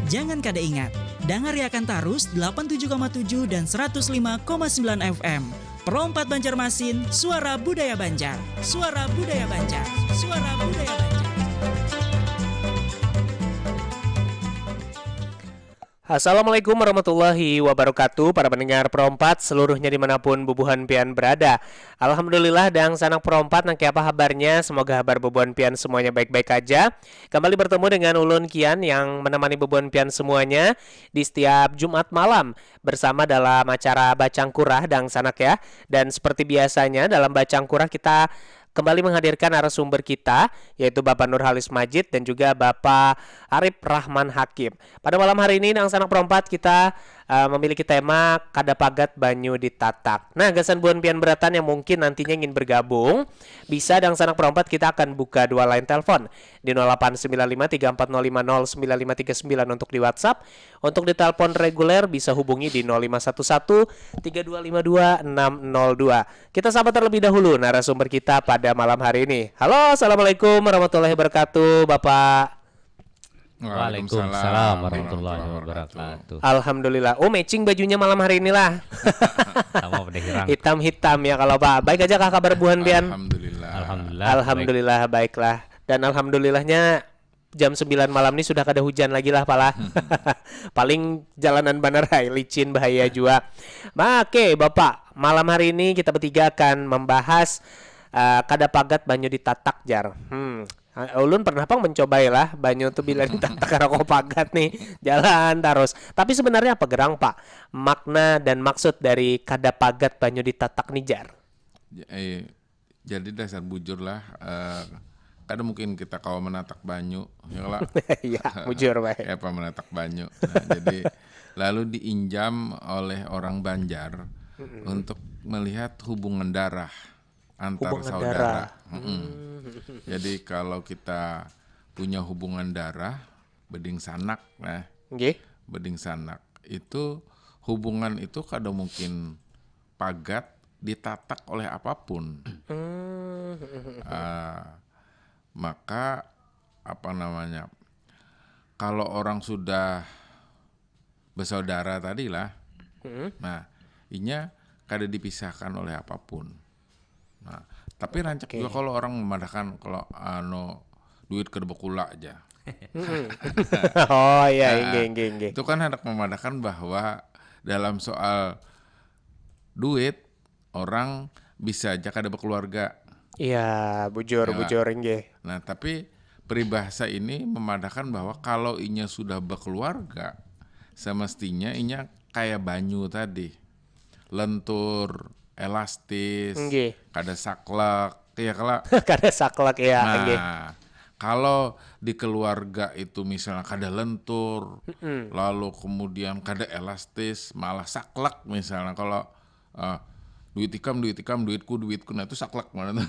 Jangan kada ingat, dangariakan tarus 87,7 dan 105,9 FM. Pro 4 Banjarmasin, suara budaya Banjar. Suara budaya Banjar. Suara budaya Banjar. Assalamualaikum warahmatullahi wabarakatuh. Para pendengar Pro 4 seluruhnya dimanapun bubuhan pian berada. Alhamdulillah dang sanak Pro 4 nangke apa kabarnya. Semoga kabar bubuhan pian semuanya baik-baik aja. Kembali bertemu dengan Ulun Kian yang menemani bubuhan pian semuanya di setiap Jumat malam bersama dalam acara Bacang Kurah dang sanak ya. Dan seperti biasanya dalam Bacang Kurah kita kembali menghadirkan narasumber kita, yaitu Bapak Nurhalis Majid dan juga Bapak Arif Rahman Hakim. Pada malam hari ini, Nang Sanak Perompat, kita memiliki tema Kadapagat Banyu Ditatak. Nah, gasan buan pian beratan yang mungkin nantinya ingin bergabung, bisa Nang Sanak Perompat kita akan buka dua line telepon di 089534050939 untuk di WhatsApp. Untuk di telepon reguler bisa hubungi di 0511-3252-602. Kita sapa terlebih dahulu narasumber kita pada malam hari ini. Halo, assalamualaikum warahmatullahi wabarakatuh, Bapak. Waalaikumsalam warahmatullahi wabarakatuh. Alhamdulillah. Oh, matching bajunya malam hari inilah. Sama pada hirang. Hitam-hitam ya kalau Pak. Baik aja kah kabar buhan pian? Alhamdulillah. Baiklah. Dan alhamdulillahnya jam 9 malam ini sudah kada hujan lagi lah pala. Paling jalanan Banerai licin bahaya juga. Oke, Bapak. Malam hari ini kita bertiga akan membahas Kadapagat Banyu Ditatak jar. Ulun pernah pang mencobailah banyu tuh bila ditatak karena kau pagat nih jalan terus. Tapi sebenarnya apa gerang Pak? Makna dan maksud dari Kadapagat Banyu Ditatak nih jar? Jadi dasar bujur lah. Kadang mungkin kita kalau menatak banyu, ya kalau iya bujur baik. Apa menatak banyu. Nah, jadi lalu diinjam oleh orang Banjar untuk melihat hubungan darah antar saudara. Jadi kalau kita punya hubungan darah, beding sanak, nah, beding sanak itu hubungan itu kadang mungkin pagat ditatak oleh apapun. Maka apa namanya? Kalau orang sudah bersaudara tadilah, nah, inya kada dipisahkan oleh apapun. Nah, tapi rancak juga kalau orang memadahkan kalau duit ke bekula aja. Oh iya, inge. Itu kan hendak memadahkan bahwa dalam soal duit orang bisa aja kada berkeluarga. Iya, bujur inge. Nah, tapi peribahasa ini memadahkan bahwa kalau inya sudah berkeluarga, semestinya inya kayak banyu tadi. Lentur, elastis, kada saklek, ya kalau kada saklek ya. Nah, kalau di keluarga itu misalnya kada lentur, lalu kemudian kada elastis, malah saklek misalnya kalau duit ikam, duitku, nah itu saklek mana tuh.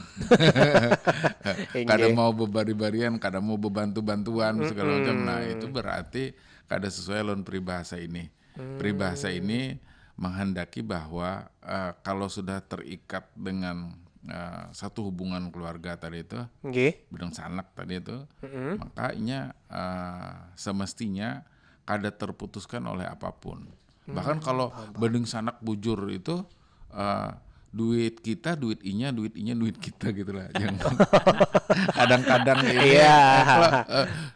Kada mau bebari-barian, kada mau bebantu-bantuan segala macam. Nah itu berarti kada sesuai lawan peribahasa ini. Peribahasa ini menghendaki bahwa kalau sudah terikat dengan satu hubungan keluarga tadi itu, bedeng sanak tadi itu, maka inya semestinya kada terputuskan oleh apapun. Bahkan kalau bedeng sanak bujur itu duit kita, duit inya, duit kita gitulah. Kadang-kadang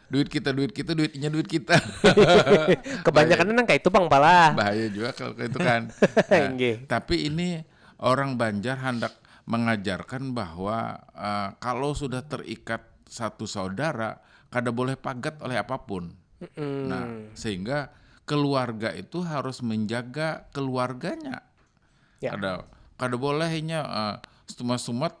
duit kita, duit inya, duit kita. Kebanyakan nang kayak itu bang pala. Bahaya juga kalau itu kan. Nah, tapi ini orang Banjar hendak mengajarkan bahwa kalau sudah terikat satu saudara, kada boleh pagat oleh apapun. Nah, sehingga keluarga itu harus menjaga keluarganya. Kada bolehnya sumat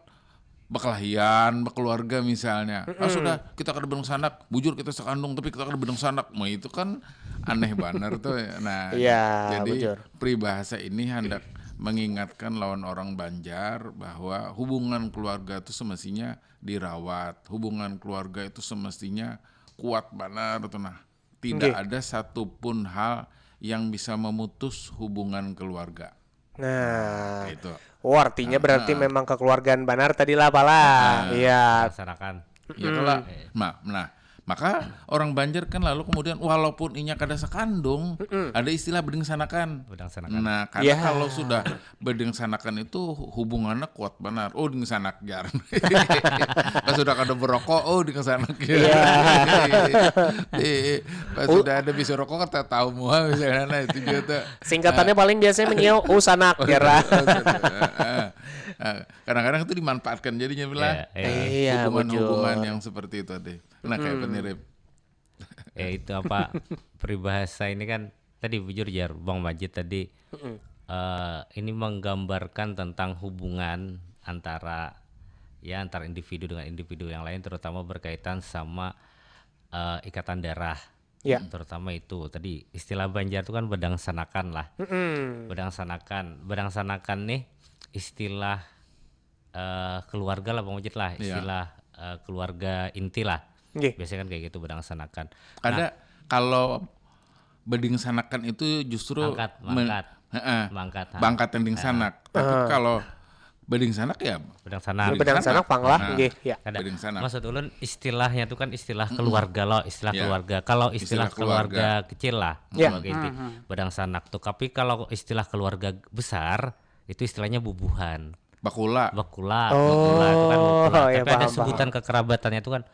berkelahian, berkeluarga misalnya. Sudah kita kada bedeng sanak, bujur kita sekandung tapi kita kada bedeng sanak. Nah, itu kan aneh banar tuh. Nah, jadi bujur. Peribahasa ini hendak mengingatkan lawan orang Banjar bahwa hubungan keluarga itu semestinya dirawat. Hubungan keluarga itu semestinya kuat banar tuh. Nah, tidak ada satupun hal yang bisa memutus hubungan keluarga. Nah, itu. Oh, artinya berarti memang kekeluargaan banar tadi lah pala. Iya. Laksanakan. Ya kalau, nah, Maka orang Banjar kan lalu kemudian walaupun inya kada sekandung, ada istilah beding sanakan. Nah, karena kalau sudah beding sanakan itu hubungannya kuat benar. Oh, ding sanak jar. Pas sudah kada berokok, oh ding sanak jar. Pas sudah ada bisa rokok kita tahu muha misalnya itu juga. Singkatannya paling biasanya mengiau sanak jar. Kadang-kadang itu dimanfaatkan jadinya bilang hubungan-hubungan yang seperti itu tadi. Nah kayak penirip. Ya itu apa peribahasa ini kan tadi bujur jar Bang Majid tadi ini menggambarkan tentang hubungan antara individu dengan individu yang lain, terutama berkaitan sama ikatan darah. Terutama itu tadi istilah Banjar itu kan bedang sanakan lah. Bedang sanakan nih istilah keluarga lah Bang Majid lah, istilah keluarga inti lah. Biasanya kan kayak gitu bedang sanakan. Ada kalau beding sanakan itu justru bangkat beding sanak. Tapi kalau beding sanak ya bedang sanak panglah beding sanak. Maksud ulun istilahnya itu kan istilah keluarga loh, keluarga. Kalau istilah keluarga kecil lah sebagai inti bedang sanak tuh. Tapi kalau istilah keluarga besar itu istilahnya bubuhan. Bakula itu kan bakula. Tapi ada sebutan kekerabatannya itu kan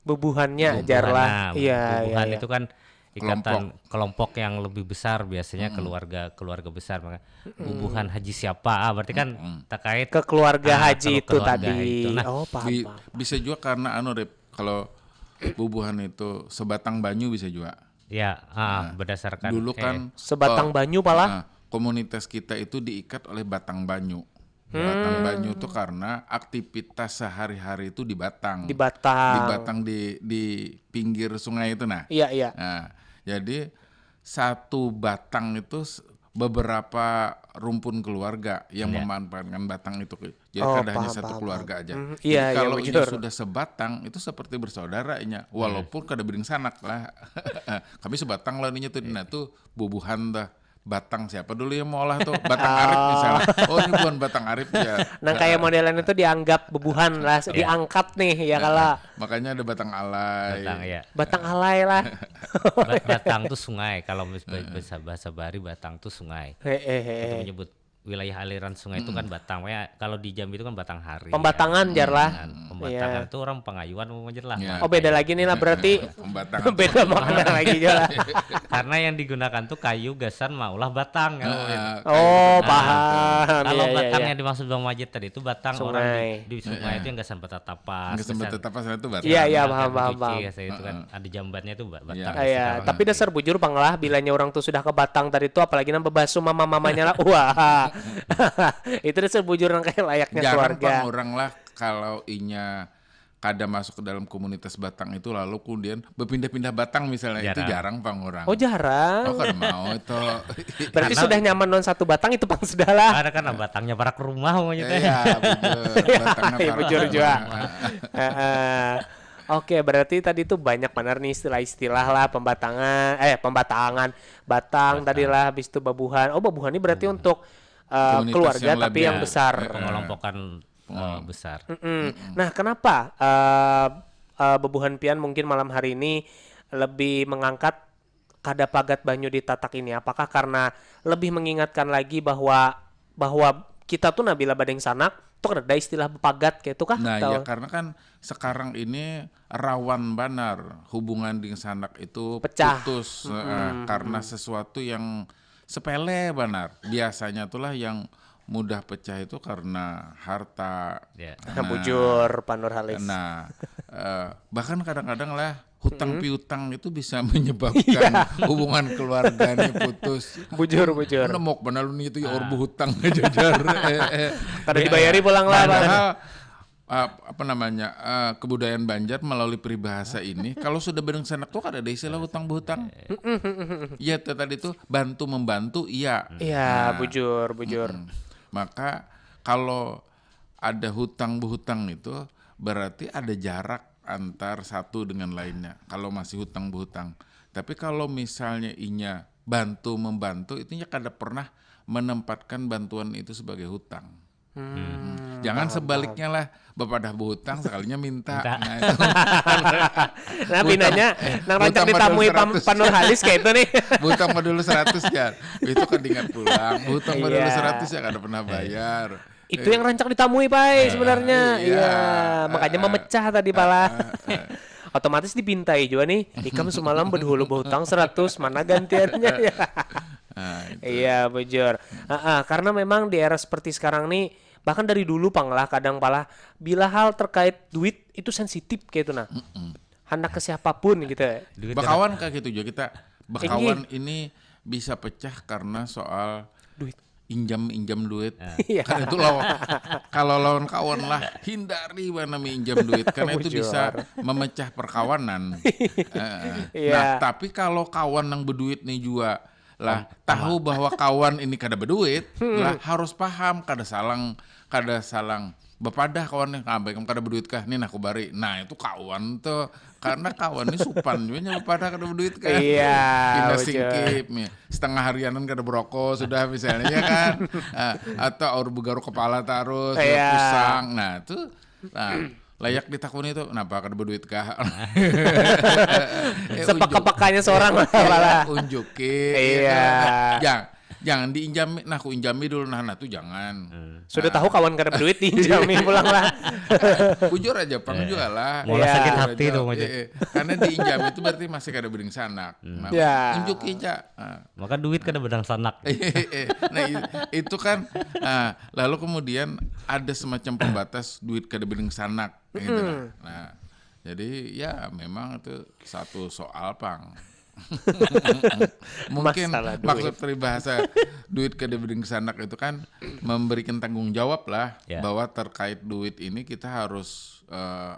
bubuhannya jarlah. Bubuhan itu kan ikatan kelompok yang lebih besar, biasanya keluarga besar. Maka bubuhan haji siapa? Berarti kan terkait ke keluarga haji itu tadi. Nah, paham. Bisa juga karena kalau bubuhan itu sebatang banyu bisa juga. Berdasarkan dulu kan sebatang banyu pala. Komunitas kita itu diikat oleh batang banyu. Batang banyu itu karena aktivitas sehari-hari itu di Batang. Di Batang di pinggir sungai itu nah. Nah, jadi satu batang itu beberapa rumpun keluarga yang memanfaatkan batang itu. Jadi hanya satu keluarga aja. Jadi kalau ini sudah sebatang itu seperti bersaudaranya. Walaupun kada bering sanak lah. Kami sebatang lah ininya tuh. Nah tuh bubuhan dah. Batang siapa dulu yang mau olah tuh? Batang Arif misalnya. Oh ini bukan Batang Arif ya. Nah kayak modelan itu dianggap bebuhan lah, diangkat nih ya kala. Makanya ada Batang Alay. Batang Alay lah. Batang tuh sungai. Kalau bahasa Bari Batang tuh sungai. Itu menyebut wilayah aliran sungai itu kan Batang. Kalau di Jambi itu kan Batang Hari. Pembatangan jar lah. Pembatangan itu orang pengayuan mau lah. Oh beda lagi nih lah berarti. Beda makna lagi lah. Karena yang digunakan tuh kayu gasan maulah batang. Paham. Kalau batang yang dimaksud Bang Majid tadi itu batang orang di sungai itu yang gasan betatapas. Gasan betatapas itu batang. Iya paham. Itu kan ada jambannya itu batang. Iya. Tapi dasar bujur panglah bilanya orang tuh sudah ke Batang tadi itu apalagi nambah basu mamanya lah. Wah. Itu dasar bujur yang kayak layaknya keluarga. Jarang orang lah kalau inya kada masuk ke dalam komunitas Batang itu lalu kemudian berpindah-pindah Batang misalnya. Itu jarang pang orang. Oh jarang. Oh kada mau itu. Berarti sudah nyaman non satu Batang itu pang sudah lah. Ada kan Batangnya para ke rumah mau gitu. Iya Batangnya bujur juga. Oke, berarti tadi tuh banyak benar nih istilah-istilah lah pembatangan, batang tadi lah, habis itu babuhan. Oh babuhan ini berarti untuk keluarga tapi yang besar. Pengelompokan besar. Nah, kenapa Bebuhan Pian mungkin malam hari ini lebih mengangkat kada pagat banyu di tatak ini? Apakah karena lebih mengingatkan lagi bahwa kita tuh nabila badeng sanak tuh ada istilah pagat kayak itu kah? Nah, ya karena kan sekarang ini rawan benar hubungan dengan sanak itu putus karena sesuatu yang sepele benar. Biasanya itulah yang mudah pecah itu karena harta. Bujur Pak Nurhalis. Nah, bahkan kadang-kadang lah hutang piutang itu bisa menyebabkan hubungan keluarganya putus. Bujur. Nemok benar lu itu ya orbu hutang jajar. Kada dibayari pulang lah. Kebudayaan Banjar melalui peribahasa ini kalau sudah bareng sanak tuh kada ada istilah hutang berhutang. Iya tadi itu bantu membantu iya. Iya, bujur. Maka kalau ada hutang berhutang itu berarti ada jarak antar satu dengan lainnya. Kalau masih hutang berhutang. Tapi kalau misalnya inya bantu membantu, itunya kada pernah menempatkan bantuan itu sebagai hutang. Jangan sebaliknya lah, bapak dah berhutang sekalinya minta. Nah, itu. Nah pinanya nang rancak ditamui Pak Nurhalis kayak itu nih. Berhutang mah dulu 100 ya. Itu kan ingat pulang. Berhutang mah dulu 100 ya kada pernah bayar. Itu yang rancak ditamui Pak sebenarnya. Iya, makanya memecah tadi pala. Otomatis dipintai juga nih. Ikam semalam berdahulu berhutang 100, mana gantiannya ya. Iya bujur. Karena memang di era seperti sekarang nih, bahkan dari dulu panglah kadang pala bila hal terkait duit itu sensitif kayak itu nah. Hendak ke siapapun gitu. Bakawan kayak gitu juga kita. Bakawan ini bisa pecah karena soal duit. Injam duit. Kan itu kalau lawan kawan lah hindari mana minjam duit karena itu bisa memecah perkawanan. Nah, tapi kalau kawan yang berduit nih juga lah tahu bahwa kawan ini kada berduit lah harus paham kada salang bepadah kawan nih ngambek kada berduit kah nih aku bari. Nah itu kawan tuh karena kawan ini supan juga bepadah kada berduit kah. Iya. Pindah singkip nih setengah harianan kada berokok sudah misalnya ya kan. Atau aur begaru kepala terus pusang. Nah itu layak ditakuni itu kenapa kada berduit kah. Sepak-pakanya seorang malah unjukin. Iya. Jangan diinjami, nah aku injami dulu, nah tuh jangan. Sudah tahu kawan kada berduit diinjami pulang lah. Bujur aja, pang juga lah. Mulai sakit hati tuh karena diinjami itu berarti masih kada beding sanak. Unjuki aja. Maka duit kada bedang sanak. Nah itu kan, lalu kemudian ada semacam pembatas duit kada beding sanak. Gitu lah. Nah jadi ya memang itu satu soal pang. Mungkin maksud peribahasa duit kada beding sanak itu kan memberikan tanggung jawab lah bahwa terkait duit ini kita harus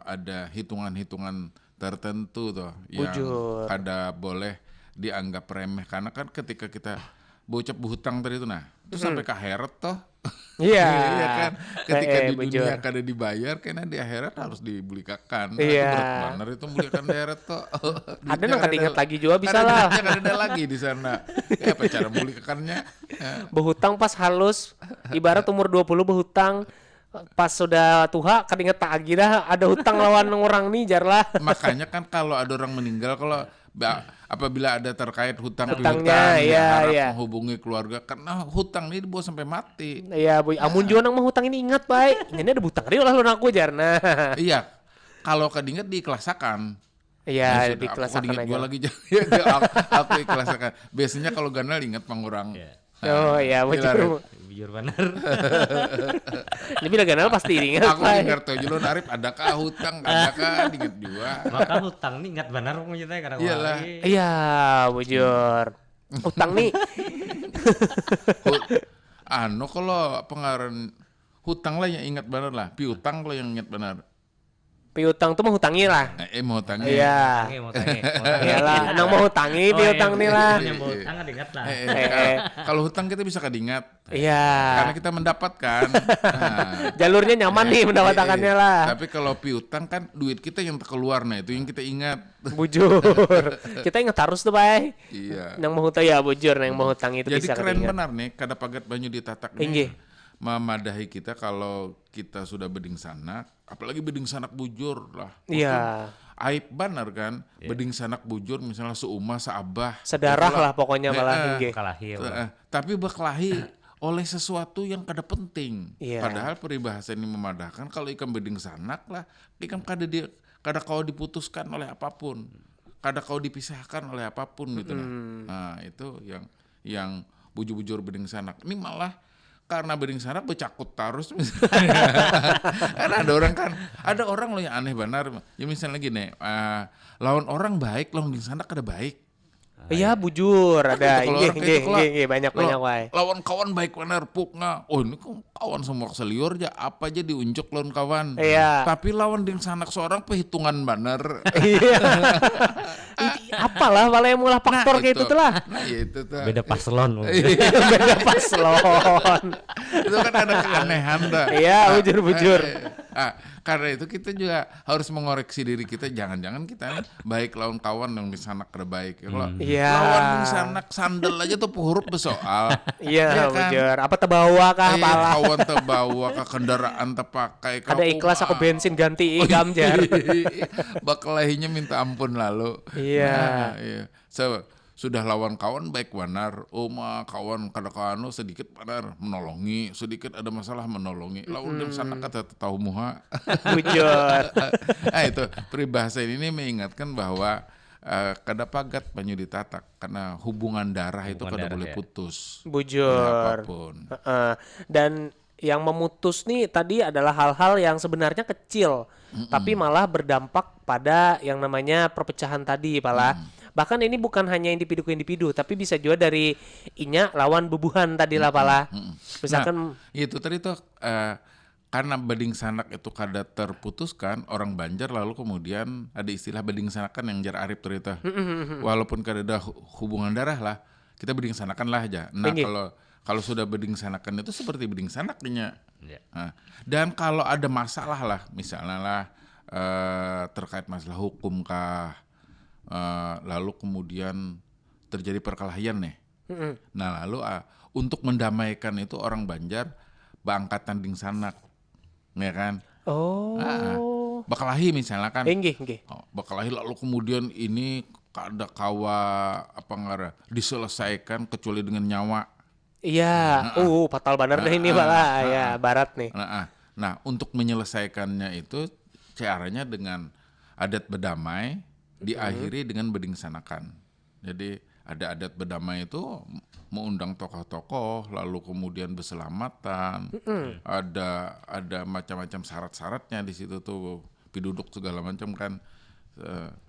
ada hitungan-hitungan tertentu tuh yang kada boleh dianggap remeh karena kan ketika kita bocap berhutang tadi itu nah itu sampai ke akhirat toh. Iya kan ketika di dunia kada dibayar karena di akhirat harus dibulikakan. Berat benar itu bulikakan di akhirat toh. Ada nang kada ingat lagi juga bisa lah. Kada ada lagi di sana. Apa cara bulikakannya? Berhutang pas halus ibarat umur 20 berhutang pas sudah tua kada ingat tagih dah ada hutang lawan orang nih jar lah. Makanya kan kalau ada orang meninggal kalau apabila ada terkait hutangnya harap menghubungi keluarga karena hutang ini dibawa sampai mati. Iya, boy. Amun juga nang mau hutang ini ingat baik. Ini ada hutang dia lah lu aku jarna. Iya. Kalau kadingat diiklasakan. Iya, diiklasakan aja. Gua lagi aku iklasakan. Biasanya kalau ganal ingat pangurang. Oh iya, Bujur benar. Ini bila ganal pasti ingat. Aku ingat tuh julun Arif adakah hutang, adakah ingat juga. Maka hutang nih ingat benar mau cerita karena iyalah. Iya, bujur. Hutang nih. Kalau pengaran hutang lah yang ingat benar lah, piutang kalau yang ingat benar. Piutang tuh mau hutangi lah. Mau hutangi. Iya. Iyalah, nang mau hutangi piutang nih lah. Mau hutang ingat lah. Kalau hutang kita bisa kadingat. Iya. Karena kita mendapatkan. Jalurnya nyaman nih mendapatkannya lah. Tapi kalau piutang kan duit kita yang keluar, nah itu yang kita ingat. Bujur. Kita ingat harus tuh, Bay. Iya. Nang mau hutang ya bujur, nang mau hutang itu jadi bisa kadingat. Jadi keren benar nih, kada pagat banyu ditatak nih. Memadahi kita kalau kita sudah beding sanak, apalagi beding sanak bujur lah. Iya. Aib benar kan, beding sanak bujur misalnya seumah, seabah, sedarah lah pokoknya malah kalahir. Tapi berkelahi oleh sesuatu yang kada penting. Iya. Padahal peribahasa ini memadahkan kalau ikan beding sanak lah, ikan kada kau diputuskan oleh apapun, kada kau dipisahkan oleh apapun gitu. Nah itu yang bujur-bujur beding sanak. Ini malah karena beding sanak bercakut terus karena ada orang loh yang aneh benar ya misalnya gini lawan orang baik lawan beding sanak kada baik. Iya bujur ada banyak wae. Lawan kawan baik benar pukna. Oh ini kawan semua seliur aja apa aja diunjuk lawan kawan. Iya. Tapi lawan ding sanak seorang perhitungan benar. Iya. Apalah malah yang mulai faktor kayak itu tuh lah. Nah itu tuh. Beda paslon. Beda paslon. Itu kan ada keanehan dah. Iya bujur. Karena itu kita juga harus mengoreksi diri kita. Jangan-jangan kita baik lawan kawan yang di sanak kada baik. Kalau lawan di sanak sandal aja tuh huruf bersoal. Iya, kan? Apa terbawa kah apalah? Kawan terbawa kah kendaraan terpakai. Ada ikhlas aku bensin ganti ikam jar. Bakalahinya minta ampun lalu. Iya. Iya. Sudah lawan kawan baik benar, kawan kadang-kadang sedikit benar menolongi, sedikit ada masalah menolongi. Lalu yang sana kata tahu muha. Bujur. Nah itu peribahasa ini mengingatkan bahwa kada pagat banyu ditatak karena hubungan darah itu kada boleh putus. Bujur. Dan yang memutus nih tadi adalah hal-hal yang sebenarnya kecil, tapi malah berdampak pada yang namanya perpecahan tadi, Pala. Bahkan ini bukan hanya individu ke individu, tapi bisa juga dari inya lawan bubuhan tadi lah, Pala. Misalkan itu tadi tuh karena beding sanak itu kada terputuskan orang Banjar, lalu kemudian ada istilah beding sanakan yang jar arif tadi tuh. Walaupun kada ada hubungan darah lah, kita beding sanakan lah aja. Nah, kalau sudah beding sanakan itu seperti beding sanaknya. Nah, dan kalau ada masalah lah, misalnya lah terkait masalah hukum kah, lalu kemudian terjadi perkelahian nih. Nah lalu untuk mendamaikan itu orang Banjar bangkatan ding sanak, ya kan? Bakalahi misalnya kan. Bakalahi lalu kemudian ini kada kawa diselesaikan kecuali dengan nyawa. Iya, fatal benar deh ini Pala. Ya, barat nih. Nah untuk menyelesaikannya itu caranya dengan adat bedamai diakhiri dengan beding sanakan. Jadi ada adat bedamai itu mengundang tokoh-tokoh, lalu kemudian berselamatan. Ada macam-macam syarat-syaratnya di situ tuh, piduduk segala macam kan.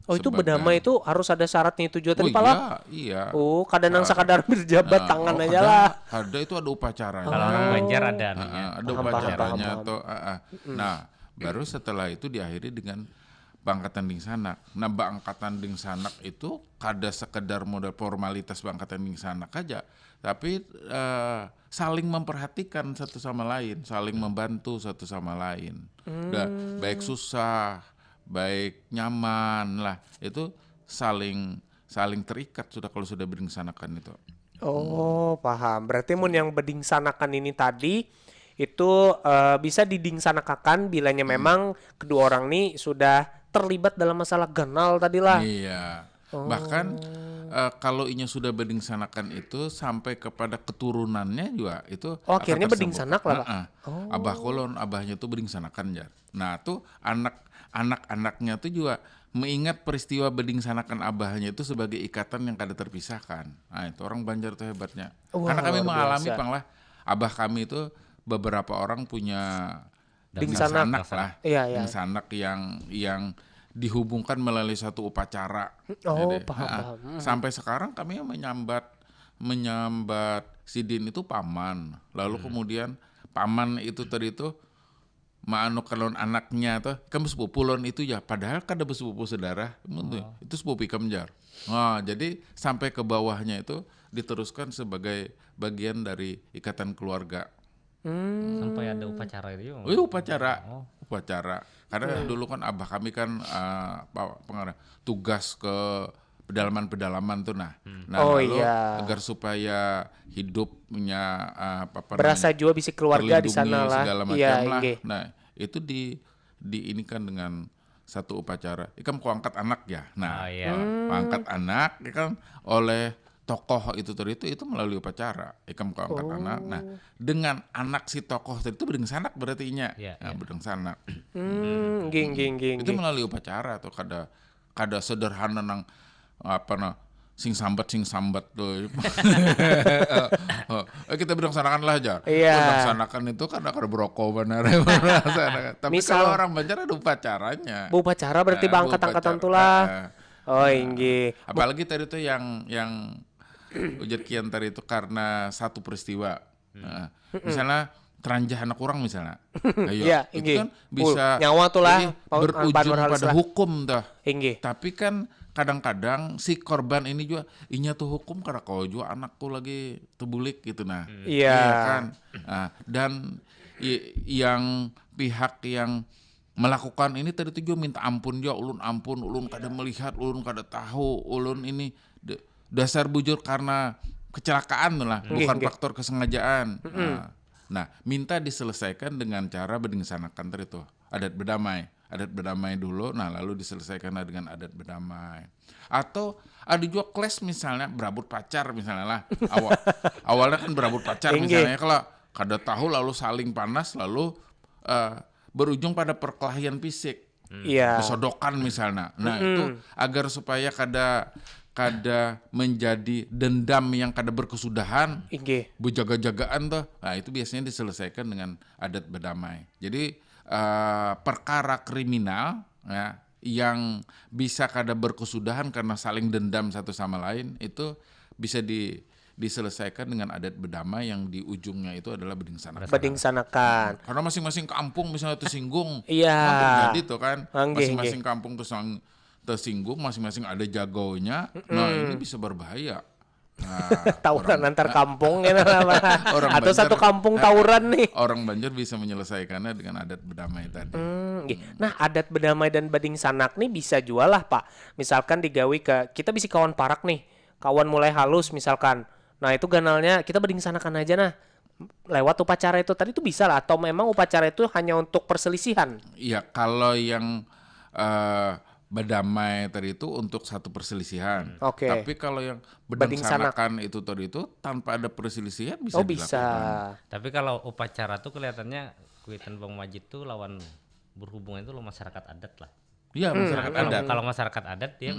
Itu bedamai itu harus ada syaratnya itu juga tadi Pala. Iya. Kadang sekadar berjabat tangan aja lah. Ada itu ada upacaranya. Kalau orang Banjar ada ada upacaranya tuh. Nah, baru setelah itu diakhiri dengan bangkatan ding sanak. Nah, bangkatan ding sanak itu kada sekedar modal formalitas bangkatan ding sanak aja, tapi saling memperhatikan satu sama lain, saling membantu satu sama lain. Baik susah, baik nyaman lah, itu saling terikat sudah kalau sudah beding sanakan itu. Paham. Berarti mun yang beding sanakan ini tadi itu bisa didingsanakakan bilanya memang kedua orang nih sudah terlibat dalam masalah ganal tadi lah. Iya. Bahkan kalau inya sudah beding sanakan itu sampai kepada keturunannya juga itu. Akhirnya beding sanak lah Pak. Abah kolon, abahnya tuh beding sanakan ya. Nah tuh anak-anaknya tuh juga mengingat peristiwa beding sanakan abahnya itu sebagai ikatan yang kada terpisahkan. Nah itu orang Banjar tuh hebatnya. Karena kami mengalami Bang lah, abah kami itu beberapa orang punya ding sanak lah, ding sanak yang dihubungkan melalui satu upacara. Paham. Sampai sekarang kami menyambat sidin itu paman, lalu kemudian paman itu tadi itu maanu kalon anaknya tuh kan sepupulon itu ya, padahal kan ada sepupu saudara itu sepupu ikam jar. Nah, jadi sampai ke bawahnya itu diteruskan sebagai bagian dari ikatan keluarga. Sampai ada upacara itu juga. Upacara. Karena dulu kan abah kami kan tugas ke pedalaman-pedalaman tuh lalu agar supaya hidupnya berasa juga bisa keluarga di sana lah. Segala macam lah. Nah, itu diinikan dengan satu upacara. Ikam kuangkat anak ya. Nah, kuangkat anak kan oleh tokoh itu tadi itu melalui upacara. Ikam kuangkat anak. Nah, dengan anak si tokoh tadi itu bedeng sanak berarti nya. Bedeng sanak. Itu melalui upacara tuh kada sederhana nang sing sambat tuh. Kita bedeng sanakan lah aja. Bedeng sanakan itu kan kada berokok benar. Tapi kalau orang Banjar ada upacaranya. Upacara berarti angkat-angkatan tulah. Apalagi tadi tuh yang ujar kian tadi itu karena satu peristiwa. Misalnya teranjah anak orang misalnya. Itu kan bisa nyawa tuh lah berujung pada hukum tuh. Tapi kan kadang-kadang si korban ini juga inya tuh hukum karena kau juga anakku lagi tebulik gitu Iya kan. Dan yang pihak yang melakukan ini tadi tuh juga minta ampun ya, ulun ampun, ulun kada melihat, ulun kada tahu, ulun ini dasar bujur karena kecelakaan lah, bukan faktor kesengajaan. Nah, minta diselesaikan dengan cara bedingsanakan tadi tuh adat berdamai dulu, nah lalu diselesaikan dengan adat berdamai. Atau ada juga clash misalnya berabut pacar misalnya lah, awalnya kan berabut pacar misalnya, kalau kada tahu lalu saling panas lalu berujung pada perkelahian fisik, kesodokan misalnya. Nah itu agar supaya kada menjadi dendam yang kada berkesudahan, bujaga-jagaan tuh. Nah itu biasanya diselesaikan dengan adat berdamai. Jadi perkara kriminal ya, yang bisa kada berkesudahan karena saling dendam satu sama lain itu bisa diselesaikan dengan adat berdamai yang di ujungnya itu adalah bedingsanakan. Karena masing-masing kampung misalnya tersinggung, terjadi tuh kan, masing-masing kampung tersinggung, masing-masing ada jagonya, nah ini bisa berbahaya. Nah, tawuran antar kampung ya, atau satu kampung tawuran nih. Orang Banjar bisa menyelesaikannya dengan adat berdamai tadi. Nah adat berdamai dan bedingsanak nih bisa jual lah Pak. Misalkan digawi kita bisa kawan parak nih, kawan mulai halus misalkan. Nah itu ganalnya kita bedingsanakan aja nah lewat upacara itu tadi itu bisa lah, atau memang upacara itu hanya untuk perselisihan? Iya, kalau yang berdamai tadi itu untuk satu perselisihan. Tapi kalau yang bedingsanakan itu tadi itu tanpa ada perselisihan bisa dilakukan. Bisa. Tapi kalau upacara tuh kelihatannya kuitan Bang Majid tuh lawan berhubungan itu lo masyarakat adat lah. Iya, masyarakat adat. Kalau masyarakat adat dia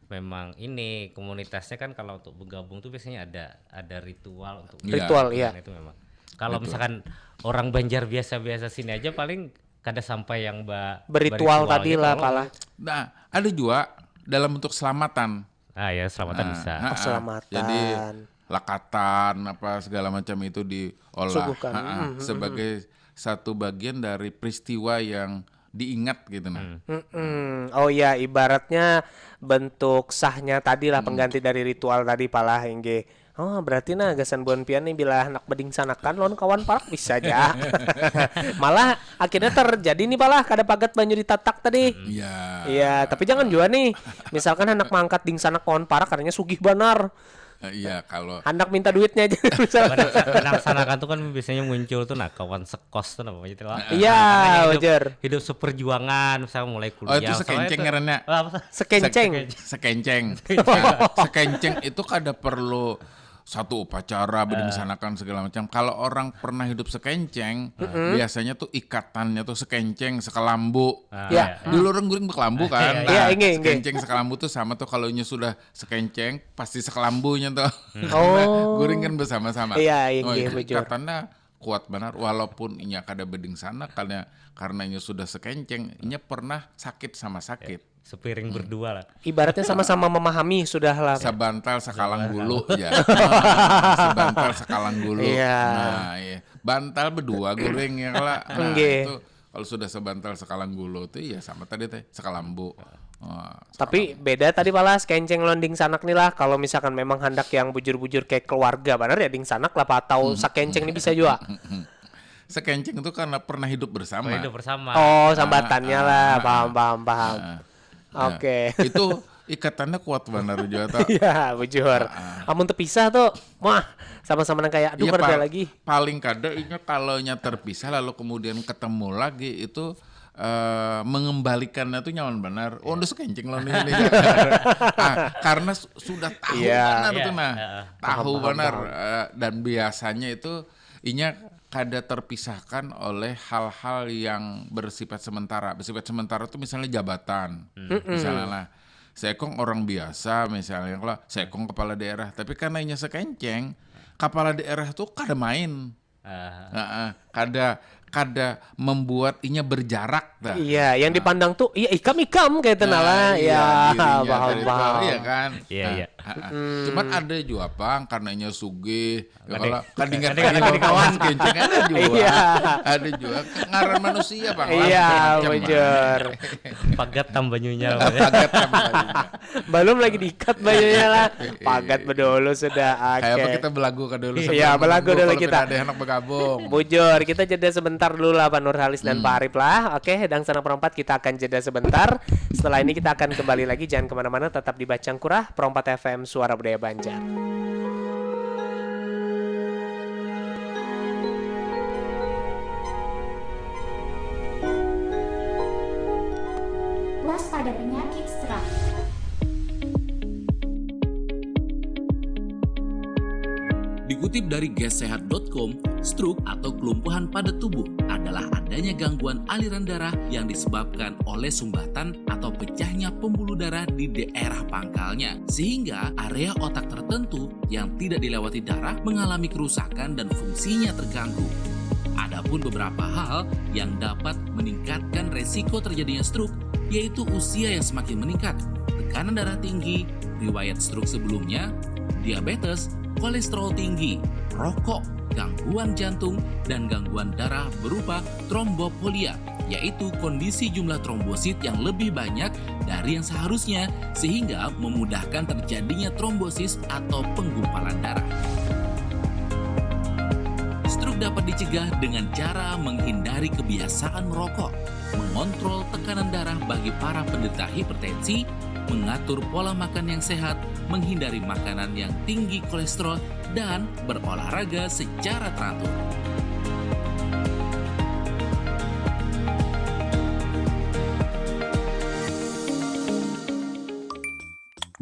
memang ini komunitasnya kan, kalau untuk bergabung tuh biasanya ada ritual untuk ritual itu memang. Kalau misalkan orang Banjar biasa-biasa sini aja paling kada sampai yang beritual tadi lah pala. Nah, ada juga dalam bentuk selamatan. Ya selamatan bisa. Selamatan. Jadi lakatan apa segala macam itu diolah sebagai satu bagian dari peristiwa yang diingat gitu nah. Oh ya, ibaratnya bentuk sahnya tadi lah, pengganti dari ritual tadi pala hingga. Oh berarti nah gasan buan pian nih bila anak bedingsanakan lon kawan parak bisa aja. Malah akhirnya terjadi nih pala kada pagat banyu ditatak tadi. Iya, tapi jangan juga nih. Misalkan anak mangkat dingsanak kawan parak katanya sugih banar. Iya, kalau hendak minta duitnya aja. Bedingsanakan tuh kan biasanya muncul tuh nah kawan sekos tuh namanya itu lah. Iya, wajar. Hidup seperjuangan misalnya mulai kuliah. Oh itu sekenceng ngarannya. Sekenceng. Sekenceng itu kada perlu satu upacara bedingsanakan segala macam. Kalau orang pernah hidup sekenceng, biasanya tuh ikatannya tuh sekenceng, sekelambu. Dulu orang guring berkelambu kan. Sekenceng sekelambu tuh sama tuh, kalau sudah sekenceng pasti sekelambunya tuh. Guring kan bersama-sama. Ikatannya kuat benar, walaupun inya kada bedingsana karena inya sudah sekenceng, inya pernah sakit sama sakit. Sepiring berdua lah. Ibaratnya sama-sama memahami sudah lah. Sebantal sekalang bulu ya. Sebantal sekalang bulu. Nah, iya. Bantal berdua goreng ya lah. Nah, itu kalau sudah sebantal sekalang bulu tuh ya sama tadi teh sekalambu. Tapi beda tadi malah kenceng londing sanak nih lah. Kalau misalkan memang hendak yang bujur-bujur kayak keluarga benar ya ding sanak lah, atau sakenceng ini bisa juga. Sekenceng itu karena pernah hidup bersama. Oh, sambatannya lah. Paham. Oke. Itu ikatannya kuat benar juga. Iya, bujur. Amun terpisah tuh, wah sama-sama kayak aduh kerja lagi. Paling kada ingat kalau terpisah lalu kemudian ketemu lagi itu mengembalikannya tuh nyaman benar. Oh, udah sekenceng loh ini. Karena sudah tahu benar tuh tahu benar, dan biasanya itu inya kada terpisahkan oleh hal-hal yang bersifat sementara. Bersifat sementara itu misalnya jabatan. Misalnya lah, Sekong orang biasa misalnya, kalau Sekong kepala daerah, tapi karena inya sekenceng, kepala daerah tuh kada main. Kada membuat inya berjarak dah. Iya, yang dipandang tuh ikam kayak tenala. Paham. Iya kan? Iya. Cuman ada juga Bang, karena inya sugih. Kalau kadingan kawan kenceng ada juga. Ada juga ngaran manusia Bang. Iya, wajar. Pagat tambah nyunyal. Pagat tambah nyunyal. Belum lagi diikat bajunya lah. Pagat bedolo sudah. Kayak apa kita belagu ke dulu. Iya, belagu dulu kita. Ada anak bergabung. Bujur, kita jeda sebentar dulu lah Pak Nurhalis dan Pak Arif lah. Oke, dan Sanak Perompat kita akan jeda sebentar. Setelah ini kita akan kembali lagi. Jangan kemana-mana, tetap di Bacangkurah, Perompat FM, Suara Budaya Banjar. Waspada penyakit stroke. Dikutip dari gessehat.com, stroke atau kelumpuhan pada tubuh adalah adanya gangguan aliran darah yang disebabkan oleh sumbatan atau pecahnya pembuluh darah di daerah pangkalnya, sehingga area otak tertentu yang tidak dilewati darah mengalami kerusakan dan fungsinya terganggu. Adapun beberapa hal yang dapat meningkatkan resiko terjadinya stroke, yaitu usia yang semakin meningkat, tekanan darah tinggi, riwayat stroke sebelumnya, diabetes, kolesterol tinggi, rokok, gangguan jantung, dan gangguan darah berupa trombopolia, yaitu kondisi jumlah trombosit yang lebih banyak dari yang seharusnya, sehingga memudahkan terjadinya trombosis atau penggumpalan darah. Stroke dapat dicegah dengan cara menghindari kebiasaan merokok, mengontrol tekanan darah bagi para penderita hipertensi, mengatur pola makan yang sehat, menghindari makanan yang tinggi kolesterol, dan berolahraga secara teratur.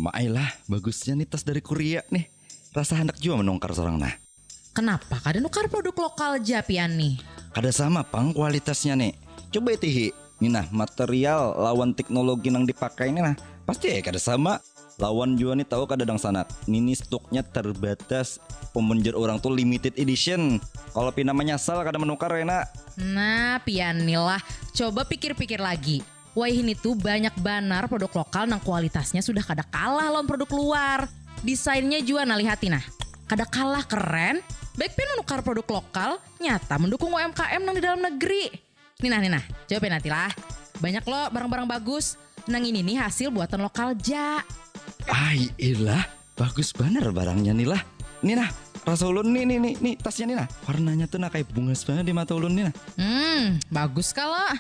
Maailah, bagusnya nih tas dari Korea nih. Rasa hendak juga menongkar seorang nah. Kenapa kada nukar produk lokal Japian nih? Kada sama pang kualitasnya nih. Coba tihi. Ini nah material lawan teknologi yang dipakai ini nah. Pasti kada sama. Lawan juga nih tahu kada dang sanat. Ini stoknya terbatas. Pemenjer orang tuh limited edition. Kalau namanya asal kada menukar enak. Nah pian nih lah. Coba pikir-pikir lagi. Wah ini tuh banyak banar produk lokal nang kualitasnya sudah kada kalah lawan produk luar. Desainnya juga nah lihatin nah. Kada kalah keren. Baikpun menukar produk lokal, nyata mendukung UMKM nang di dalam negeri. Nih nah, coba nanti lah. Banyak loh barang-barang bagus. Nang ini nih hasil buatan lokal ja. Ay ilah, bagus bener barangnya nih lah. Nih nah, rasa ulun nih tasnya nih nah. Warnanya tuh nah kayak bunga banget di mata ulun nih nah. Bagus kala.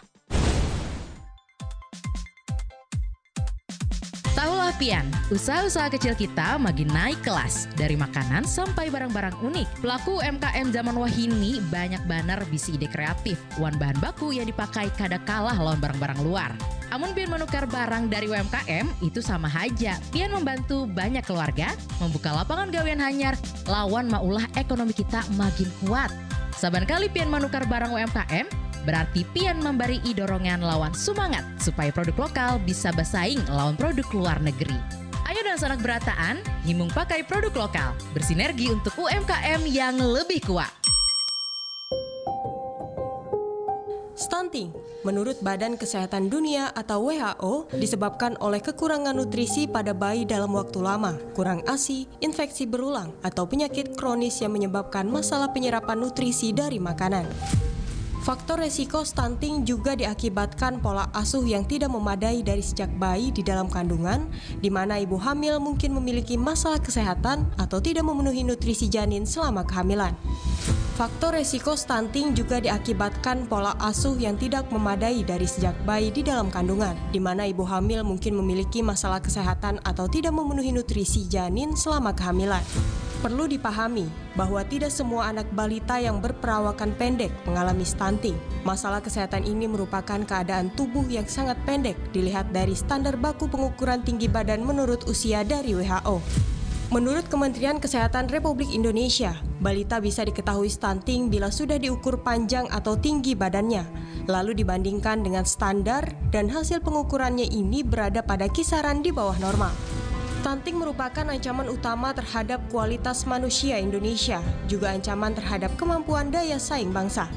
Tahulah pian, usaha-usaha kecil kita makin naik kelas. Dari makanan sampai barang-barang unik. Pelaku UMKM zaman wahini banyak banar bisi ide kreatif. Wan bahan baku yang dipakai kada kalah lawan barang-barang luar. Amun pian menukar barang dari UMKM itu sama aja. Pian membantu banyak keluarga, membuka lapangan gawean hanyar, lawan maulah ekonomi kita makin kuat. Saban kali pian menukar barang UMKM, berarti pian memberi dorongan lawan semangat supaya produk lokal bisa bersaing lawan produk luar negeri. Ayo dan sanak berataan, himung pakai produk lokal, bersinergi untuk UMKM yang lebih kuat. Stunting, menurut Badan Kesehatan Dunia atau WHO, disebabkan oleh kekurangan nutrisi pada bayi dalam waktu lama, kurang ASI, infeksi berulang, atau penyakit kronis yang menyebabkan masalah penyerapan nutrisi dari makanan. Faktor resiko stunting juga diakibatkan pola asuh yang tidak memadai dari sejak bayi di dalam kandungan, di mana ibu hamil mungkin memiliki masalah kesehatan atau tidak memenuhi nutrisi janin selama kehamilan. Faktor resiko stunting juga diakibatkan pola asuh yang tidak memadai dari sejak bayi di dalam kandungan, di mana ibu hamil mungkin memiliki masalah kesehatan atau tidak memenuhi nutrisi janin selama kehamilan. Perlu dipahami bahwa tidak semua anak balita yang berperawakan pendek mengalami stunting. Masalah kesehatan ini merupakan keadaan tubuh yang sangat pendek dilihat dari standar baku pengukuran tinggi badan menurut usia dari WHO. Menurut Kementerian Kesehatan Republik Indonesia, balita bisa diketahui stunting bila sudah diukur panjang atau tinggi badannya, lalu dibandingkan dengan standar dan hasil pengukurannya ini berada pada kisaran di bawah normal. Stunting merupakan ancaman utama terhadap kualitas manusia Indonesia, juga ancaman terhadap kemampuan daya saing bangsa.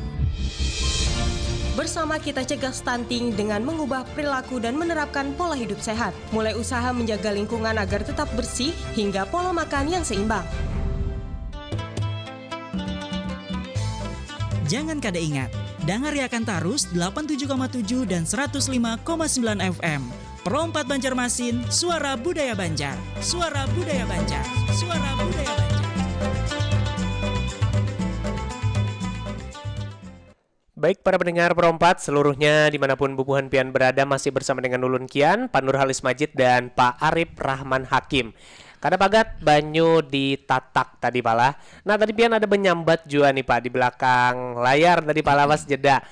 Bersama kita cegah stunting dengan mengubah perilaku dan menerapkan pola hidup sehat, mulai usaha menjaga lingkungan agar tetap bersih hingga pola makan yang seimbang. Jangan kada ingat, Dangariakan Tarus 87,7 dan 105,9 FM. Pro 4 Banjarmasin, Suara Budaya Banjar. Suara Budaya Banjar. Suara Budaya Banjar. Baik para pendengar Pro 4 seluruhnya dimanapun Bubuhan Pian berada, masih bersama dengan Ulun Kian, Pak Nurhalis Majid dan Pak Arif Rahman Hakim. Kada pagat banyu ditatak tadi pala. Nah tadi pian ada menyambat juga nih Pak di belakang layar tadi pala was jeda.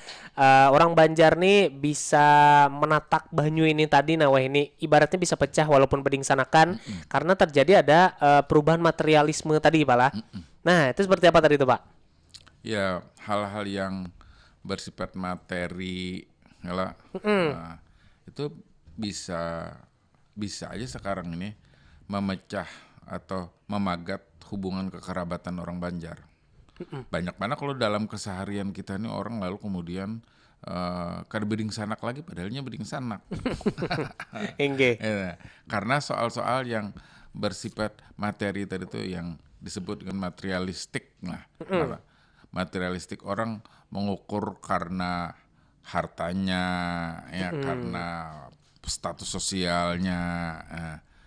Orang Banjar nih bisa menatak banyu ini tadi, nah wah ini ibaratnya bisa pecah walaupun bedingsanakan karena terjadi ada perubahan materialisme tadi pala. Nah itu seperti apa tadi itu Pak? Ya hal-hal yang bersifat materi, itu bisa aja sekarang ini memecah atau memagat hubungan kekerabatan orang Banjar. Banyak mana kalau dalam keseharian kita ini orang lalu kemudian kada beding sanak lagi padahalnya beding sanak. Karena soal-soal yang bersifat materi tadi itu yang disebut dengan materialistik. Materialistik orang mengukur karena hartanya, ya karena status sosialnya.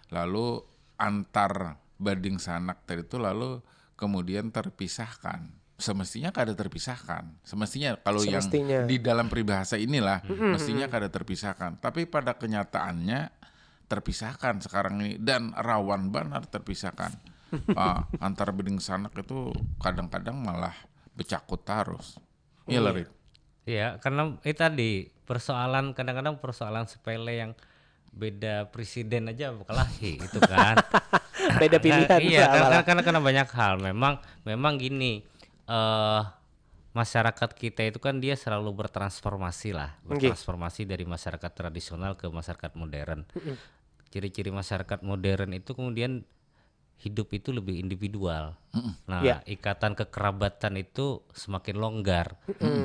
Lalu antar bading sanak tadi itu lalu kemudian terpisahkan. Semestinya kada terpisahkan. Semestinya kalau yang di dalam peribahasa inilah mestinya kada terpisahkan. Tapi pada kenyataannya terpisahkan sekarang ini dan rawan benar terpisahkan. Antar bading sanak itu kadang-kadang malah becakut terus. Iya Larit. Iya, karena itu tadi persoalan kadang-kadang persoalan sepele yang beda presiden aja kelahi itu kan. Beda pilihan. Iya, karena banyak hal. Memang gini, masyarakat kita itu kan dia selalu bertransformasi dari masyarakat tradisional ke masyarakat modern. Ciri-ciri masyarakat modern itu kemudian hidup itu lebih individual. Nah, ikatan kekerabatan itu semakin longgar.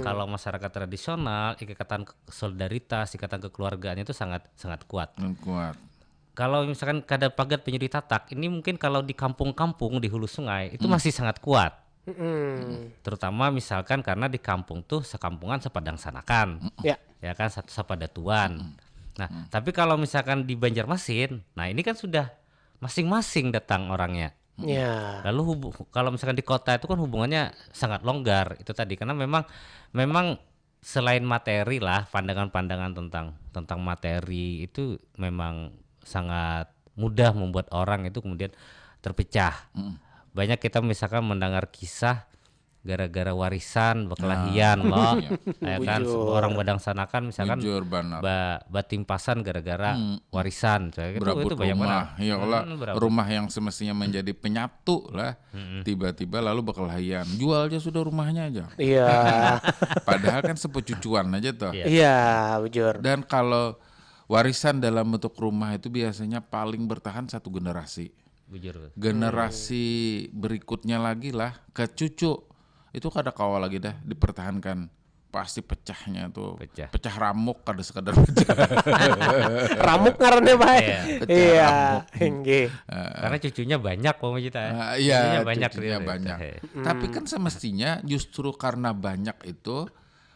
Kalau masyarakat tradisional, ikatan solidaritas, ikatan kekeluargaan itu sangat kuat. Kalau misalkan kada pagat penyu ditatak, ini mungkin kalau di kampung-kampung di hulu sungai itu masih sangat kuat. Terutama misalkan karena di kampung tuh sekampungan sepadang sanakan. Ya kan, satu sapadatuan. Nah, tapi kalau misalkan di Banjarmasin, nah ini kan sudah masing-masing datang orangnya. Lalu kalau misalkan di kota itu kan hubungannya sangat longgar itu tadi karena memang selain materi lah pandangan-pandangan tentang materi itu memang sangat mudah membuat orang itu kemudian terpecah. Banyak kita misalkan mendengar kisah gara-gara warisan bekelahian loh, ya kan orang badang sanakan misalkan batimpasan gara-gara warisan, itu banyak rumah, rumah yang semestinya menjadi penyatu lah, tiba-tiba lalu bekelahian, jual aja sudah rumahnya aja. Padahal kan sepecucuan aja toh. Bujur. Dan kalau warisan dalam bentuk rumah itu biasanya paling bertahan satu generasi. Generasi berikutnya lagi lah ke cucu. Itu kada kawal lagi dah dipertahankan, pasti pecahnya tuh pecah ramuk kada sekadar pecah. Ramuk ngarannya baik. Karena cucunya banyak cucunya banyak. Tapi kan semestinya justru karena banyak itu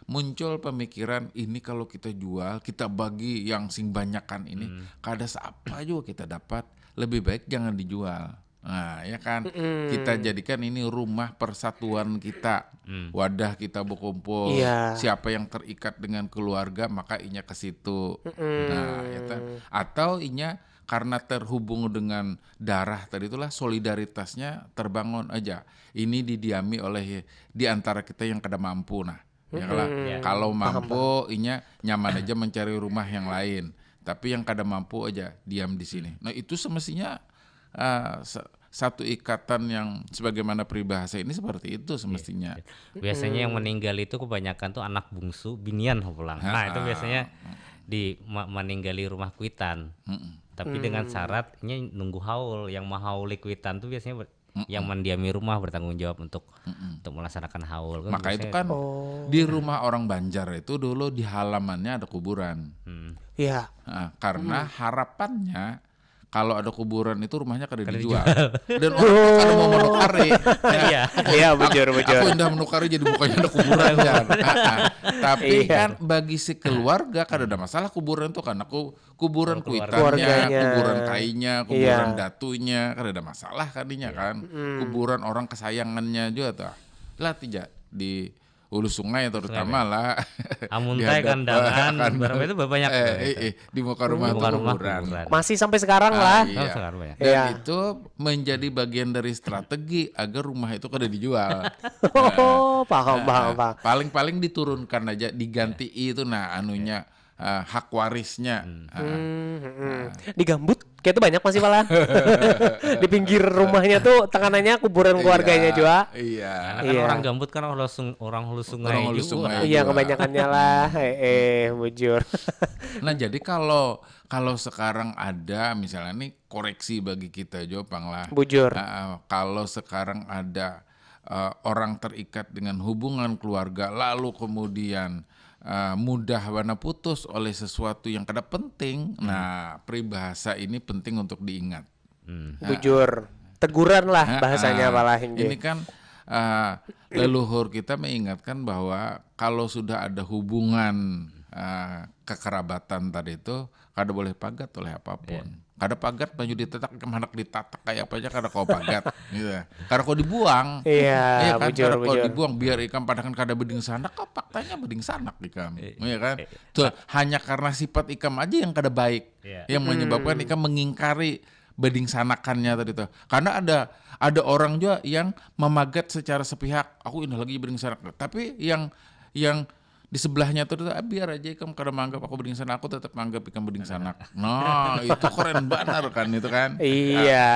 muncul pemikiran ini kalau kita jual, kita bagi yang sing banyakan ini, kada seapa juga kita dapat, lebih baik jangan dijual. Nah, ya kan, kita jadikan ini rumah persatuan kita, wadah kita berkumpul. Siapa yang terikat dengan keluarga maka inya ke situ. Nah, ya kan? Atau inya karena terhubung dengan darah tadi itulah solidaritasnya terbangun aja. Ini didiami oleh di antara kita yang kada mampu. Nah, kalau mampu inya nyaman aja mencari rumah yang lain. Tapi yang kada mampu aja diam di sini. Nah, itu semestinya satu ikatan yang sebagaimana peribahasa ini seperti itu semestinya. Biasanya yang meninggal itu kebanyakan tuh anak bungsu binian pulang. Nah itu biasanya meninggali rumah kuitan. Tapi dengan syaratnya nunggu haul. Yang mahauli kuitan tuh biasanya yang mendiami rumah bertanggung jawab untuk melaksanakan haul. Maka itu kan di rumah orang Banjar itu dulu di halamannya ada kuburan. Karena harapannya kalau ada kuburan itu rumahnya kada dijual. Dan orang kada mau menukari. Iya, bujur. Aku indah menukari jadi bukannya ada kuburan Jar. Tapi kan bagi si keluarga kada ada masalah kuburan itu kan. Kuburan kuitannya, kuburan kainya, kuburan datunya, kada ada masalah kadinya kan. Kuburan orang kesayangannya juga tuh. Lah tidak di hulu sungai terutama lah. Amuntai kandangan, berapa itu banyak. Di muka rumah itu kuburan. Masih sampai sekarang lah. Iya. Dan itu menjadi bagian dari strategi agar rumah itu kada dijual. Paham. Paling diturunkan aja, diganti itu anunya. Hak warisnya di Gambut kayak itu banyak masih malah di pinggir rumahnya tuh tekanannya kuburan keluarganya juga. Iya. Karena orang Gambut kan orang hulu sungai juga. Iya, kebanyakannya lah. Bujur. Nah jadi kalau sekarang ada misalnya nih koreksi bagi kita Jopang lah. Bujur. Kalau sekarang ada orang terikat dengan hubungan keluarga lalu kemudian mudah warna putus oleh sesuatu yang kada penting. Nah, peribahasa ini penting untuk diingat. Bujur, teguran lah bahasanya malah ini kan leluhur kita mengingatkan bahwa kalau sudah ada hubungan kekerabatan tadi itu kada boleh pagat oleh apapun. Kada pagat baju ditetak kemanak ditatak kayak apa aja kada kau pagat gitu. Kada kau dibuang. Iya kan bujur. Kada kau dibuang biar ikam padahal kada beding sanak kau faktanya beding sanak ikam. Iya kan? Tuh hanya karena sifat ikam aja yang kada baik yang menyebabkan ikam mengingkari beding sanakannya tadi tuh. Karena ada orang juga yang memagat secara sepihak. Aku ini lagi beding sanak. Tapi yang di sebelahnya tuh biar aja ikam kada manggap aku beding sanak, aku tetap manggap ikam beding sanak. Nah, itu keren benar kan itu kan. Iya.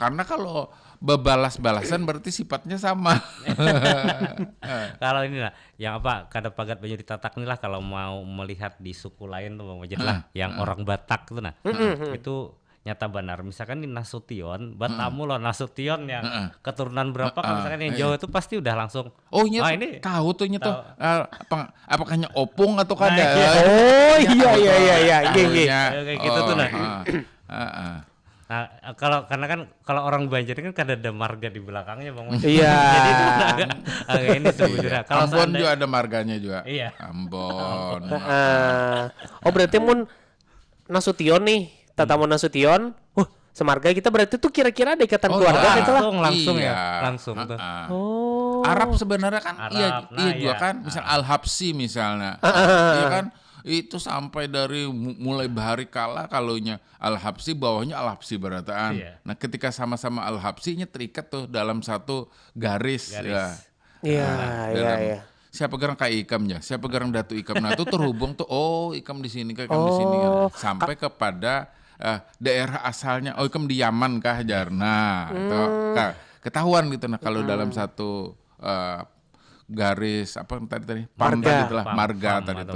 Karena kalau bebalas-balasan berarti sifatnya sama. Kalau ini lah yang kada pagat baju ditatak nih lah kalau mau melihat di suku lain tuh lah yang orang Batak tuh itu nyata benar. Misalkan di Nasution, Batamu loh Nasution yang keturunan berapa kan misalkan yang Jawa itu pasti udah langsung. Oh ini tahu tuh nyata apakahnya opung atau kada? Oh iya. Kayak gitu tuh nah. Nah, kalau orang Banjar kan kada ada marga di belakangnya Bang. Iya. Jadi itu agak ini sebenarnya. Kalau Ambon juga ada marganya juga. Iya. Ambon. Oh berarti mun Nasution nih. Tatamu Nasution, semarga kita berarti tuh kira-kira ada ikatan keluarga gitu lah. Langsung tuh. Arab sebenarnya kan iya juga kan, misal Al-Habsyi misalnya. Iya kan? Itu sampai dari mulai bahari kala kalaunya Al-Habsyi bawahnya Al-Habsyi berataan. Nah, ketika sama-sama Al-Habsyi-nya terikat tuh dalam satu garis. Iya. Siapa garang kayak ikamnya, siapa garang datu ikam. Nah, itu terhubung tuh ikam di sini ikam di sini sampai kepada daerah asalnya. Ikam di Yaman kah Jarna atau ketahuan gitu. Nah, kalau dalam satu garis apa tadi marga tadi itu.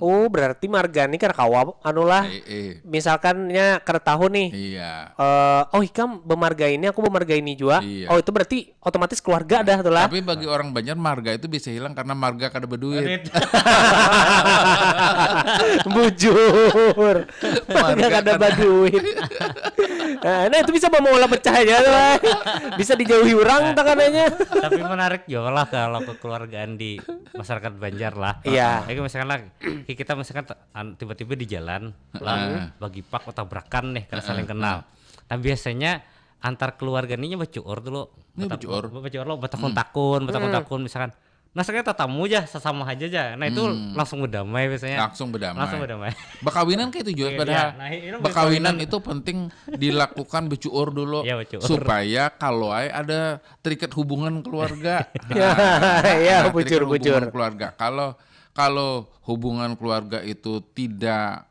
Oh berarti marga ini kan kawa anulah misalkannya kada tahu nih ikam bemarga ini aku bemarga ini juga itu berarti otomatis keluarga dah tuh lah. Tapi bagi orang Banjar marga itu bisa hilang karena marga kada berduit. Bujur marga kada berduit. Nah itu bisa bawa pecah aja tuh bisa dijauhi orang tangannya. Tapi menarik juga lah kalau kekeluargaan di masyarakat Banjar lah. Iya. Misalkan lah kita misalkan tiba-tiba di jalan lah bagi pak tabrakan nih karena saling kenal. Nah biasanya antar keluarga ini bacuur dulu. Bacuur lo batakun misalkan. Nah sekarang tatamu aja sesama aja. Nah itu langsung berdamai biasanya. Langsung berdamai. Bakawinan kayak itu juga padahal. Bakawinan itu penting dilakukan becuur dulu supaya kalau ada terikat hubungan keluarga. Bujur. Keluarga. Kalau hubungan keluarga itu tidak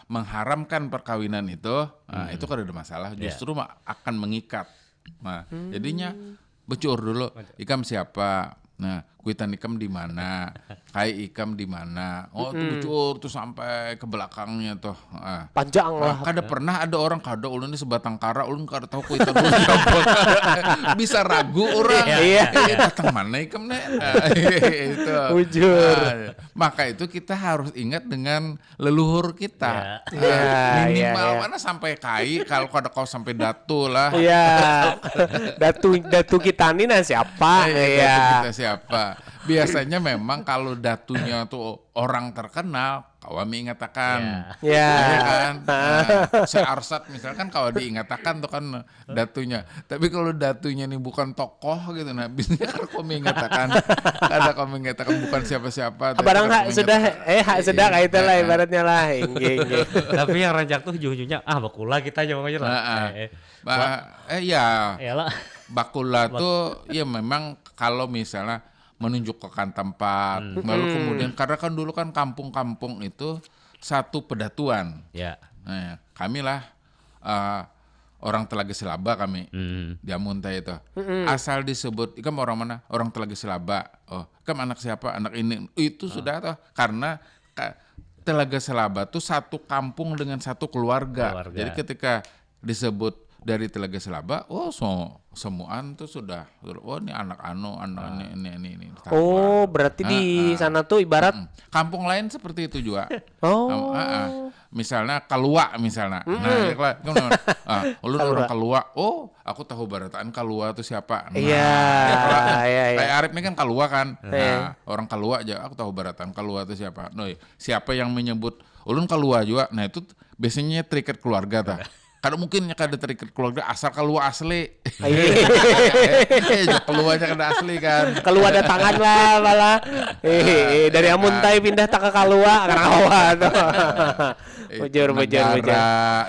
mengharamkan perkawinan itu kan ada masalah. Justru akan mengikat. Nah, jadinya becuur dulu. Ikam siapa? Nah, Kuitan ikam di mana, kai ikam di mana. Oh itu bucur tuh sampai ke belakangnya tuh. Panjang lah. Kada pernah ada orang kada ulun ini sebatang kara ulun kada tahu kuitan ulun bisa ragu orang. Datang mana ikam nih? Itu. Bujur. Maka itu kita harus ingat dengan leluhur kita. Minimal mana sampai kai, kalau kada kau sampai datu lah. Iya. Datu kita ini siapa? Datu kita siapa? Biasanya memang kalau datunya tuh orang terkenal, kawami ingatakan. Kan? Searsat misalkan kalau diingatakan tuh kan datunya. Tapi kalau datunya nih bukan tokoh gitu, nah biasanya kan kami ingatakan. Ada kami ingatakan bukan siapa-siapa. Barang hak sudah kayak itu lah ibaratnya lah. Tapi yang rancak tuh ujung-ujungnya bakula kita jawab aja lah. Bakula tuh ya memang kalau misalnya menunjukkan tempat, lalu kemudian karena kan dulu kan kampung-kampung itu satu pedatuan. Nah, kami lah orang Telaga Selaba kami di Amunta itu. Asal disebut, ikam orang mana? Orang Telaga Selaba. Oh, ikam anak siapa? Anak ini. Itu sudah toh karena Telaga Selaba tuh satu kampung dengan satu keluarga. Jadi ketika disebut dari Telaga Selaba, semuaan tuh sudah, ini anak ini. Oh, berarti di sana tuh ibarat kampung lain seperti itu juga. Misalnya Kalua misalnya. Ulun orang Kalua. Oh, aku tahu barataan Kalua itu siapa. Kayak Arif ini kan Kalua kan. Orang Kalua aja aku tahu barataan Kalua itu siapa. Siapa yang menyebut ulun Kalua juga. Nah, itu biasanya terikat keluarga ta. Kada mungkin kada terikat keluarga asal keluar asli. Keluarnya kada asli kan. Keluar ada tangan lah malah. Dari Amuntai pindah tak ke Kalua Karawa tuh. Bujur.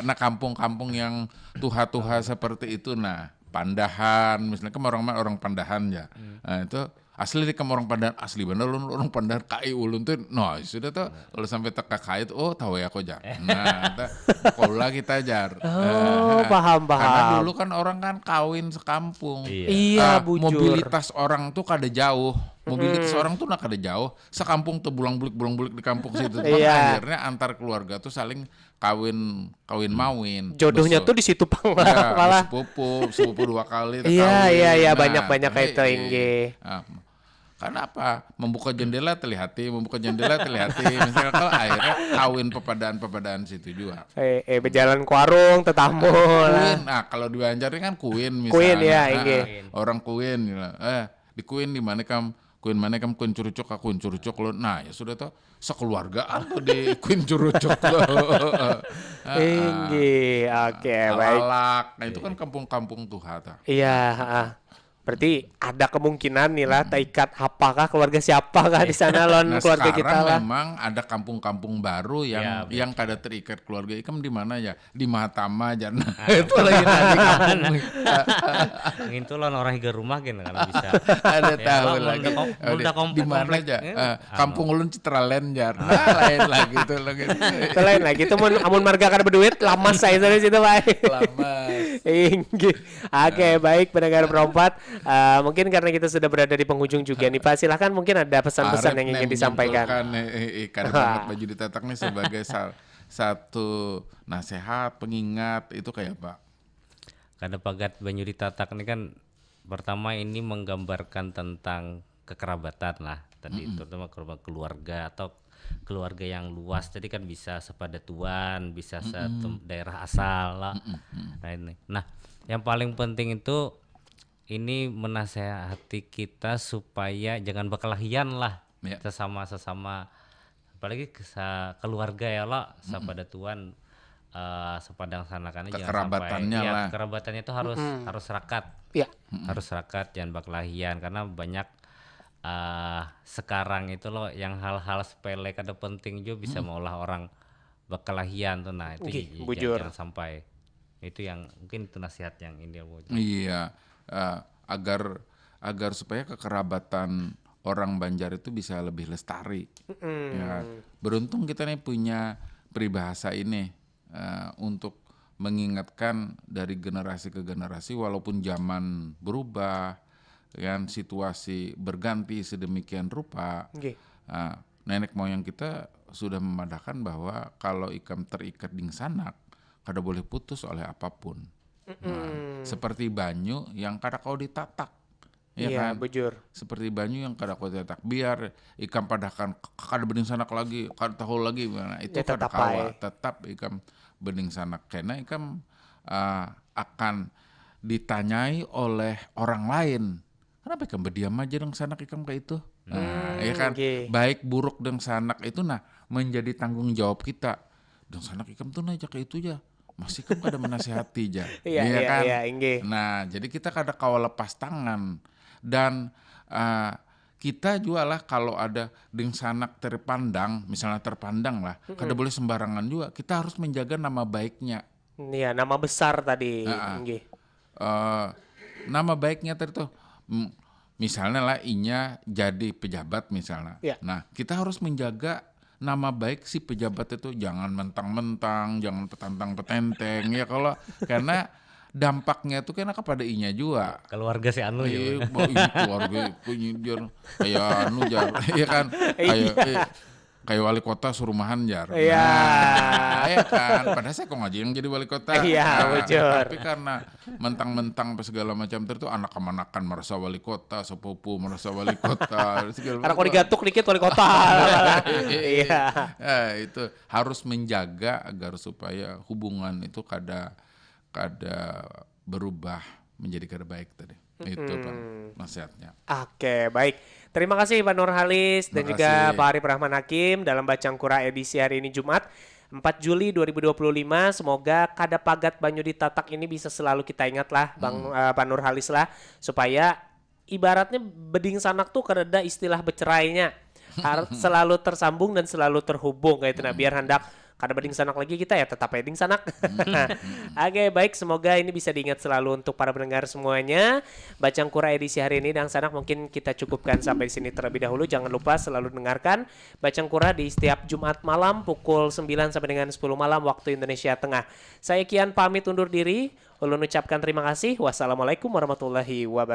Nah, kampung-kampung yang tuha-tuha seperti itu, nah Pandahan misalnya kan orang Pandahan ya. Nah, itu asli di orang Pandahan asli bener orang Pandahan kai ulun tuh sudah tuh kalau sampai teka kai itu tahu ya aku jar. Nah, kalau lagi kita jar. Paham. Karena dulu kan orang kan kawin sekampung. Iya, bujur. Mobilitas orang tuh kada jauh. Mobilitas orang tuh kada jauh. Sekampung tuh bulang-bulik di kampung situ. Akhirnya antar keluarga tuh saling kawin mawin. Jodohnya tuh di situ malah. Sepupu 2 kali. Iya, banyak kayak itu Ingge. Karena apa? Membuka jendela terlihati. Misalnya kalau akhirnya kawin pepadaan situ juga. Berjalan ke warung, tetamu lah. Nah, kalau di Banjar ini kan kuin misalnya. Kuin ya, orang kuin. Di kuin di mana kam? Kuin mana kam? Kuin curucuk, kuin curucuk lo. Nah, ya sudah tuh sekeluargaan tuh di kuin curucuk lo. Oke, baik. Nah, itu kan kampung-kampung tuha ta. Iya, berarti ada kemungkinan nih lah terikat apakah keluarga siapa kah di sana keluarga kita lah. Sekarang memang ada kampung-kampung baru yang kada terikat keluarga. Ikam di mana ya? Di Mahatama aja. Itu lagi di kampung. Itu lah orang higa rumah kan bisa. Ada tahu lagi. Di mana aja? Kampung ulun Citraland jar. Lain lagi itu lagi. Itu lain lagi itu amun marga kada berduit lamas saya dari situ baik. Lamas. Oke, baik pendengar Perompat. Mungkin karena kita sudah berada di penghujung juga nih Pak, silahkan mungkin ada pesan-pesan yang ingin disampaikan. Karena banget baju ditatak nih sebagai satu nasihat, pengingat itu kayak Pak. Karena pagat banyu ditatak ini kan pertama ini menggambarkan tentang kekerabatan lah tadi, terutama keluarga atau keluarga yang luas. Tadi kan bisa sepadatuan, bisa satu daerah asal lah. Nah, yang paling penting itu ini menasehati kita supaya jangan berkelahian lah sesama apalagi keluarga ya lah, sepadatuan sepadang sanakannya jangan sampai kerabatannya itu harus rakat. Harus rakat, jangan berkelahian karena banyak sekarang itu loh yang hal-hal sepele kada penting juga bisa mengolah orang berkelahian tuh. Nah, itu jangan sampai. Itu yang mungkin itu nasihat yang ini. Iya. Agar supaya kekerabatan orang Banjar itu bisa lebih lestari. Ya, beruntung kita nih punya peribahasa ini untuk mengingatkan dari generasi ke generasi walaupun zaman berubah, kan situasi berganti sedemikian rupa. Nenek moyang kita sudah memadahkan bahwa kalau ikam terikat ding sanak, kada boleh putus oleh apapun. Seperti banyu yang kada kau ditatak. Ya kan? Bujur. Seperti banyu yang kada kau ditatak. Biar ikam padahkan kada bening sanak lagi, kada tahu lagi mana itu kada kawa. Tetap ikam bening sanak karena ikam akan ditanyai oleh orang lain. Kenapa ikam berdiam aja dong sanak ikam kayak itu? Ya kan, baik buruk deng sanak itu menjadi tanggung jawab kita. Deng sanak ikam tuh aja kayak itu ya. Masih ikam kada menasihati aja. Iya kan? Nah, jadi kita kada kawa lepas tangan. Dan kita juga lah kalau ada deng sanak terpandang, misalnya terpandang lah, kada boleh sembarangan juga. Kita harus menjaga nama baiknya. Iya, nama besar tadi. Nama baiknya itu misalnya lah inya jadi pejabat misalnya. Nah, kita harus menjaga nama baik si pejabat itu, jangan mentang-mentang, jangan petantang-petenteng ya karena dampaknya itu kena kepada inya juga. Keluarga si Anu ya. Keluarga kayak Anu jar, ya kan? Kayak wali kota Surumahan jar. Iya. Ya kan, padahal saya kok ngaji yang jadi wali kota. Iya, bujur. Tapi karena mentang-mentang segala macam itu anak kemanakan merasa wali kota, sepupu merasa wali kota. Karena kalau digatuk dikit wali kota. Iya. Itu harus menjaga agar supaya hubungan itu kada berubah menjadi kada baik tadi. Itu Pak nasihatnya. Oke, baik. Terima kasih Pak Nurhalis dan juga Pak Arif Rahman Hakim dalam Bacang Kura edisi hari ini Jumat 4 Juli 2025. Semoga kada pagat banyu ditatak ini bisa selalu kita ingat lah Pak Nurhalis lah, supaya ibaratnya beding sanak tuh kada istilah becerainya. Harus selalu tersambung dan selalu terhubung kayak itu. Nah, biar hendak kada beding sanak lagi kita ya tetap beding sanak. Oke, baik, semoga ini bisa diingat selalu untuk para pendengar semuanya. Bacang Kura edisi hari ini dan sanak mungkin kita cukupkan sampai di sini terlebih dahulu. Jangan lupa selalu dengarkan Bacang Kura di setiap Jumat malam pukul 9 sampai dengan 10 malam waktu Indonesia Tengah. Saya Kian pamit undur diri. Ulun ucapkan terima kasih. Wassalamualaikum warahmatullahi wabarakatuh.